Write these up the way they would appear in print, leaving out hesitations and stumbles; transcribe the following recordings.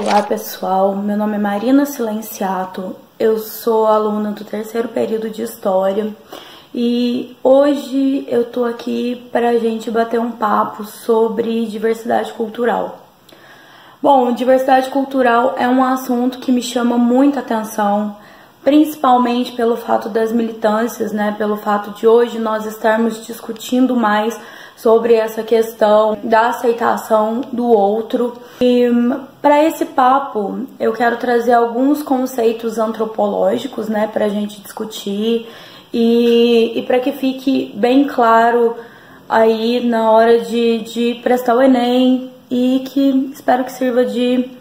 Olá pessoal, meu nome é Marina Silenciato, eu sou aluna do terceiro período de História e hoje eu tô aqui pra gente bater um papo sobre diversidade cultural. Bom, diversidade cultural é um assunto que me chama muita atenção, principalmente pelo fato das militâncias, né? Pelo fato de hoje nós estarmos discutindo mais sobre essa questão da aceitação do outro. E para esse papo eu quero trazer alguns conceitos antropológicos, né, para a gente discutir e para que fique bem claro aí na hora de prestar o Enem e que espero que sirva de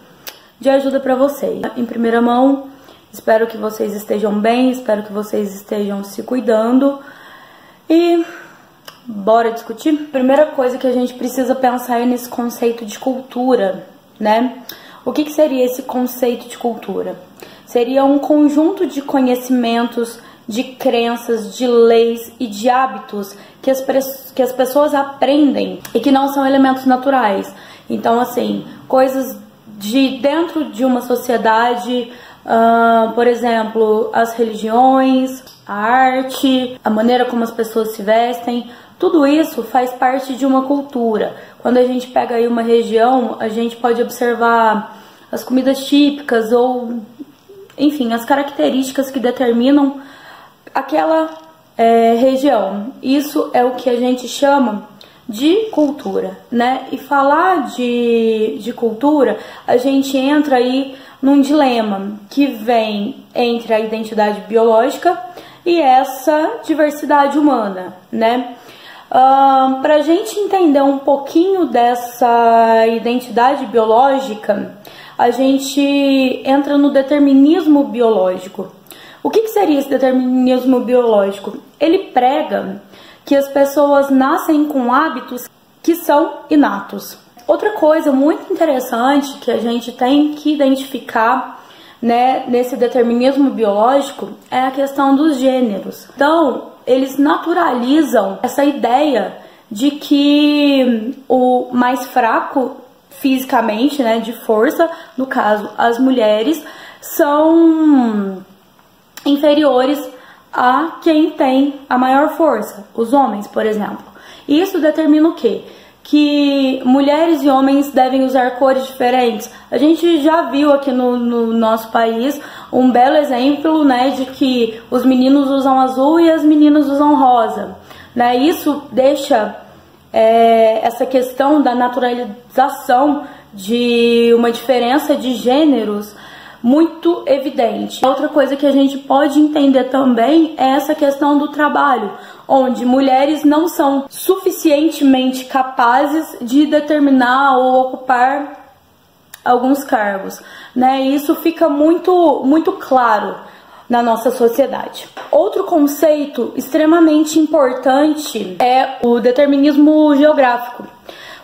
ajuda para vocês. Em primeira mão, espero que vocês estejam bem, espero que vocês estejam se cuidando e bora discutir? Primeira coisa que a gente precisa pensar é nesse conceito de cultura, né? O que seria esse conceito de cultura? Seria um conjunto de conhecimentos, de crenças, de leis e de hábitos que as pessoas aprendem e que não são elementos naturais. Então, assim, coisas de dentro de uma sociedade, por exemplo, as religiões, a arte, a maneira como as pessoas se vestem, tudo isso faz parte de uma cultura. Quando a gente pega aí uma região, a gente pode observar as comidas típicas ou, enfim, as características que determinam aquela região. Isso é o que a gente chama de cultura, né? E falar de cultura, a gente entra aí num dilema que vem entre a identidade biológica e essa diversidade humana, né? Para a gente entender um pouquinho dessa identidade biológica, a gente entra no determinismo biológico. O que seria esse determinismo biológico? Ele prega que as pessoas nascem com hábitos que são inatos. Outra coisa muito interessante que a gente tem que identificar, né, nesse determinismo biológico é a questão dos gêneros. Então, eles naturalizam essa ideia de que o mais fraco fisicamente, né, de força, no caso as mulheres, são inferiores a quem tem a maior força, os homens, por exemplo. Isso determina o quê? Que mulheres e homens devem usar cores diferentes. A gente já viu aqui no nosso país um belo exemplo, né, de que os meninos usam azul e as meninas usam rosa, né? Isso deixa essa questão da naturalização de uma diferença de gêneros muito evidente. Outra coisa que a gente pode entender também é essa questão do trabalho, onde mulheres não são suficientemente capazes de determinar ou ocupar alguns cargos, né? E isso fica muito claro na nossa sociedade. Outro conceito extremamente importante é o determinismo geográfico.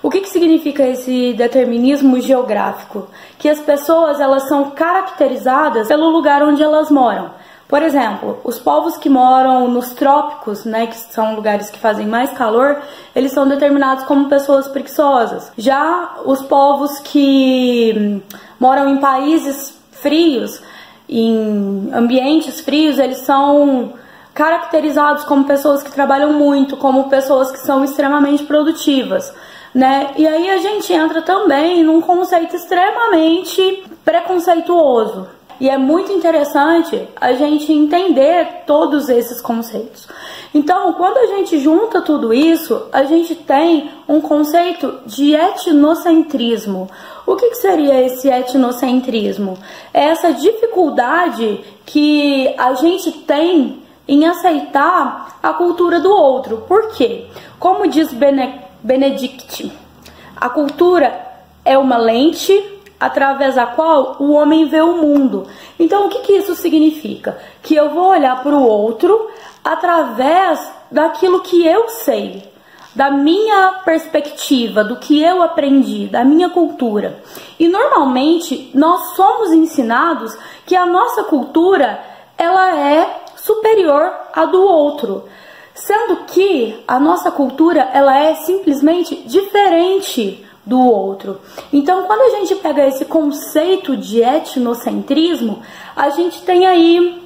O que significa esse determinismo geográfico? Que as pessoas elas são caracterizadas pelo lugar onde elas moram. Por exemplo, os povos que moram nos trópicos, né, que são lugares que fazem mais calor, eles são determinados como pessoas preguiçosas. Já os povos que moram em países frios, em ambientes frios, eles são caracterizados como pessoas que trabalham muito, como pessoas que são extremamente produtivas, né? E aí a gente entra também num conceito extremamente preconceituoso. E é muito interessante a gente entender todos esses conceitos. Então, quando a gente junta tudo isso, a gente tem um conceito de etnocentrismo. O que seria esse etnocentrismo? É essa dificuldade que a gente tem em aceitar a cultura do outro. Por quê? Como diz Benedict, a cultura é uma lente através da qual o homem vê o mundo. Então, o que isso significa? Que eu vou olhar para o outro através daquilo que eu sei, da minha perspectiva, do que eu aprendi, da minha cultura. E normalmente nós somos ensinados que a nossa cultura ela é superior à do outro, sendo que a nossa cultura ela é simplesmente diferente do outro. Então, quando a gente pega esse conceito de etnocentrismo, a gente tem aí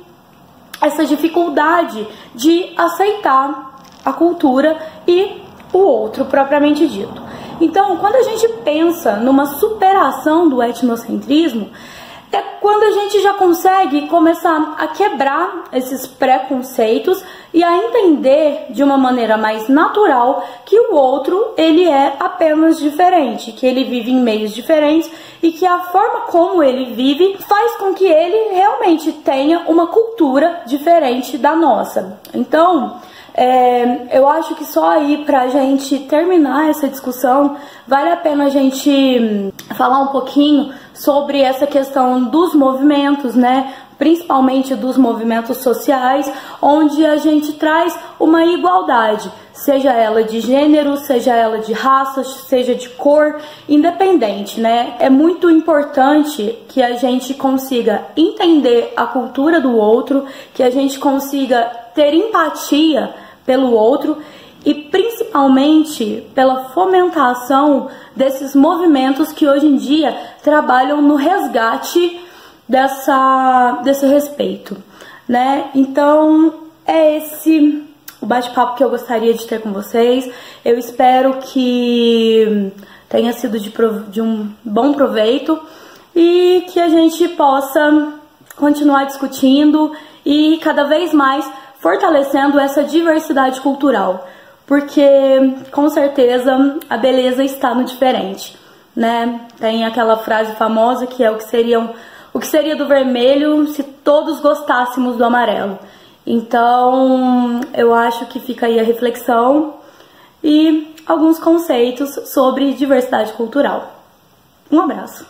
essa dificuldade de aceitar a cultura e o outro propriamente dito. Então, quando a gente pensa numa superação do etnocentrismo, é quando a gente já consegue começar a quebrar esses preconceitos e a entender de uma maneira mais natural que o outro, ele é apenas diferente, que ele vive em meios diferentes e que a forma como ele vive faz com que ele realmente tenha uma cultura diferente da nossa. Então, eu acho que só aí pra gente terminar essa discussão, vale a pena a gente falar um pouquinho sobre essa questão dos movimentos, né? Principalmente dos movimentos sociais, onde a gente traz uma igualdade, seja ela de gênero, seja ela de raça, seja de cor, independente, né? É muito importante que a gente consiga entender a cultura do outro, que a gente consiga ter empatia pelo outro e principalmente pela fomentação desses movimentos que hoje em dia trabalham no resgate desse respeito, né? Então é esse o bate-papo que eu gostaria de ter com vocês. Eu espero que tenha sido de um bom proveito e que a gente possa continuar discutindo e cada vez mais fortalecendo essa diversidade cultural, porque com certeza a beleza está no diferente, né? Tem aquela frase famosa que é o que seria do vermelho se todos gostássemos do amarelo. Então, eu acho que fica aí a reflexão e alguns conceitos sobre diversidade cultural. Um abraço!